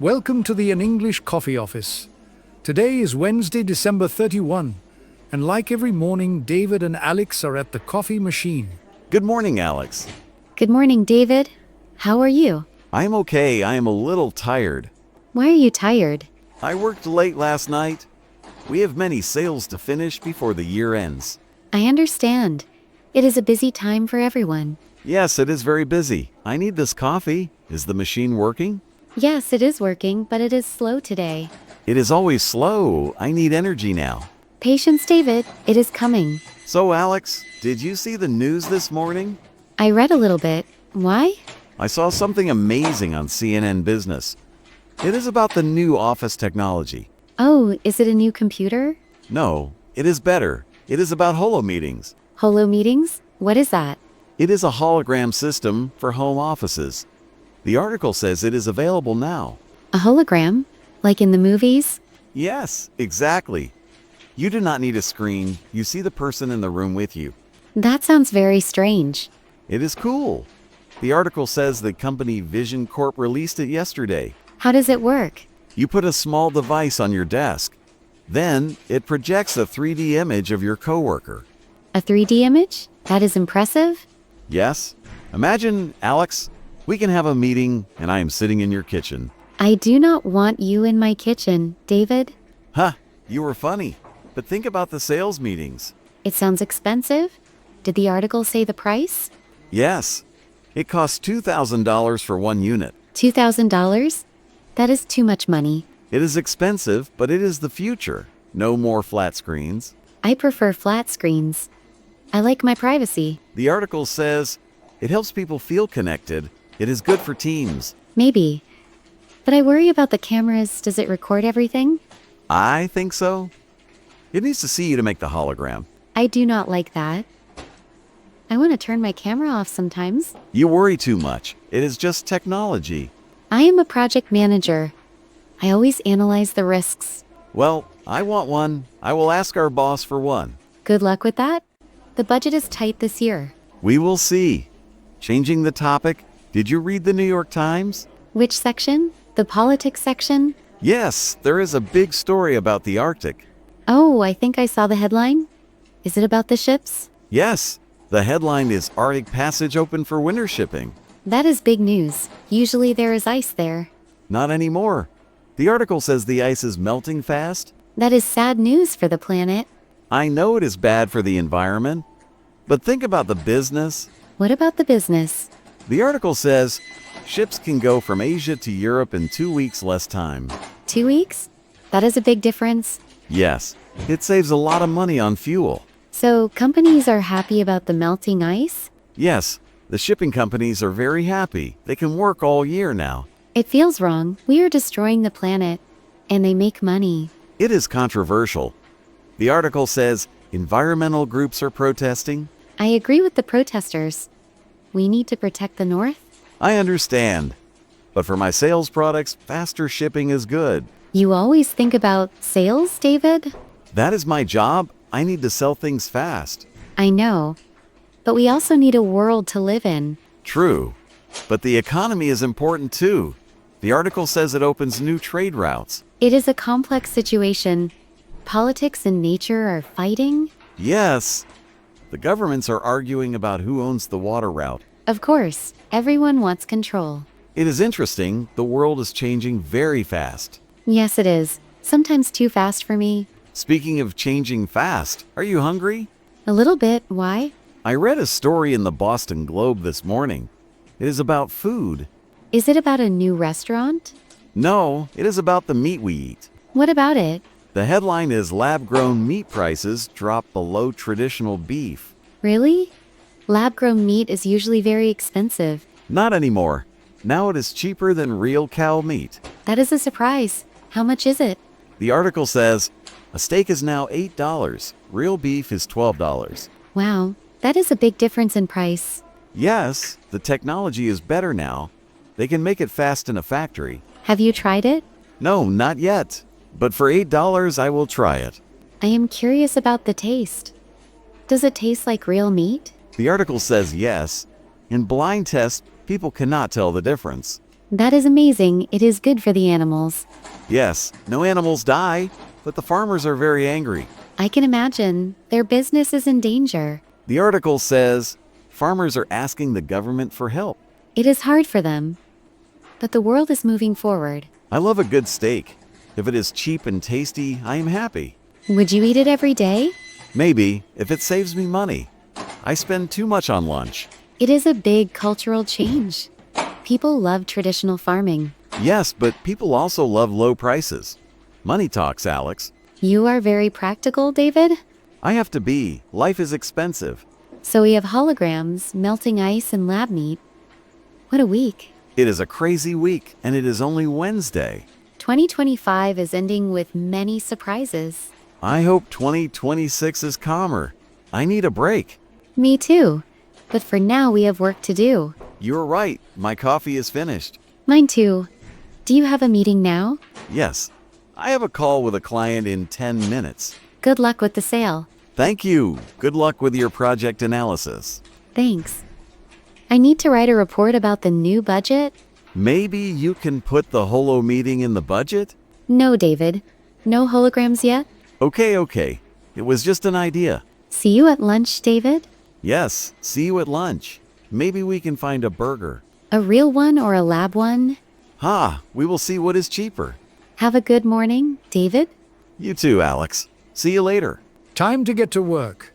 Welcome to the An English Coffee Office. Today is Wednesday, December 31, and like every morning, David and Alex are at the coffee machine. Good morning, Alex. Good morning, David. How are you? I'm okay. I am a little tired. Why are you tired? I worked late last night. We have many sales to finish before the year ends. I understand. It is a busy time for everyone. Yes, it is very busy. I need this coffee. Is the machine working? Yes, it is working, but it is slow today. It is always slow. I need energy now. Patience, David. It is coming. So, Alex, did you see the news this morning? I read a little bit. Why? I saw something amazing on CNN Business. It is about the new office technology. Oh, is it a new computer? No, it is better. It is about holo meetings. Holo meetings? What is that? It is a hologram system for home offices. The article says it is available now. A hologram? Like in the movies? Yes, exactly. You do not need a screen. You see the person in the room with you. That sounds very strange. It is cool. The article says the company Vision Corp released it yesterday. How does it work? You put a small device on your desk. Then it projects a 3D image of your coworker. A 3D image? That is impressive. Yes? Imagine, Alex, we can have a meeting and I am sitting in your kitchen. I do not want you in my kitchen, David. Huh, you were funny. But think about the sales meetings. It sounds expensive. Did the article say the price? Yes. It costs $2,000 for one unit. $2,000? That is too much money. It is expensive, but it is the future. No more flat screens. I prefer flat screens. I like my privacy. The article says it helps people feel connected. It is good for teams. Maybe. But I worry about the cameras. Does it record everything? I think so. It needs to see you to make the hologram. I do not like that. I want to turn my camera off sometimes. You worry too much. It is just technology. I am a project manager. I always analyze the risks. Well, I want one. I will ask our boss for one. Good luck with that. The budget is tight this year. We will see. Changing the topic, did you read the New York Times? Which section? The politics section? Yes, there is a big story about the Arctic. Oh, I think I saw the headline. Is it about the ships? Yes, the headline is Arctic Passage open for winter shipping. That is big news. Usually there is ice there. Not anymore. The article says the ice is melting fast. That is sad news for the planet. I know it is bad for the environment, but think about the business. What about the business? The article says ships can go from Asia to Europe in 2 weeks less time. 2 weeks? That is a big difference. Yes, it saves a lot of money on fuel. So companies are happy about the melting ice? Yes, the shipping companies are very happy. They can work all year now. It feels wrong. We are destroying the planet, and they make money. It is controversial. The article says environmental groups are protesting. I agree with the protesters. We need to protect the North. I understand. But for my sales products, faster shipping is good. You always think about sales, David? That is my job. I need to sell things fast. I know. But we also need a world to live in. True. But the economy is important too. The article says it opens new trade routes. It is a complex situation. Politics and nature are fighting? Yes. The governments are arguing about who owns the water route. Of course. Everyone wants control. It is interesting. The world is changing very fast. Yes, it is. Sometimes too fast for me. Speaking of changing fast, are you hungry? A little bit. Why? I read a story in the Boston Globe this morning. It is about food. Is it about a new restaurant? No, it is about the meat we eat. What about it? The headline is Lab-Grown Meat Prices Drop Below Traditional Beef. Really? Lab-grown meat is usually very expensive. Not anymore. Now it is cheaper than real cow meat. That is a surprise. How much is it? The article says a steak is now $8. Real beef is $12. Wow, that is a big difference in price. Yes, the technology is better now. They can make it fast in a factory. Have you tried it? No, not yet. But for $8, I will try it. I am curious about the taste. Does it taste like real meat? The article says yes. In blind tests, people cannot tell the difference. That is amazing. It is good for the animals. Yes, no animals die, but the farmers are very angry. I can imagine. Their business is in danger. The article says farmers are asking the government for help. It is hard for them. But the world is moving forward. I love a good steak. If it is cheap and tasty, I am happy. Would you eat it every day? Maybe, if it saves me money. I spend too much on lunch. It is a big cultural change. People love traditional farming. Yes, but people also love low prices. Money talks, Alex. You are very practical, David. I have to be. Life is expensive. So we have holograms, melting ice, and lab meat. What a week. It is a crazy week, and it is only Wednesday. 2025 is ending with many surprises. I hope 2026 is calmer. I need a break. Me too. But for now, we have work to do. You're right. My coffee is finished. Mine too. Do you have a meeting now? Yes. I have a call with a client in 10 minutes. Good luck with the sale. Thank you. Good luck with your project analysis. Thanks. I need to write a report about the new budget. Maybe you can put the holo meeting in the budget? No, David. No holograms yet? Okay. It was just an idea. See you at lunch, David? Yes, see you at lunch. Maybe we can find a burger. A real one or a lab one? We will see what is cheaper. Have a good morning, David. You too, Alex. See you later. Time to get to work.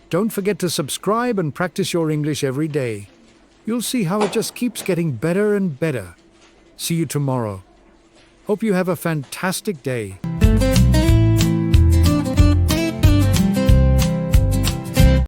Don't forget to subscribe and practice your English every day. You'll see how it just keeps getting better and better. See you tomorrow. Hope you have a fantastic day.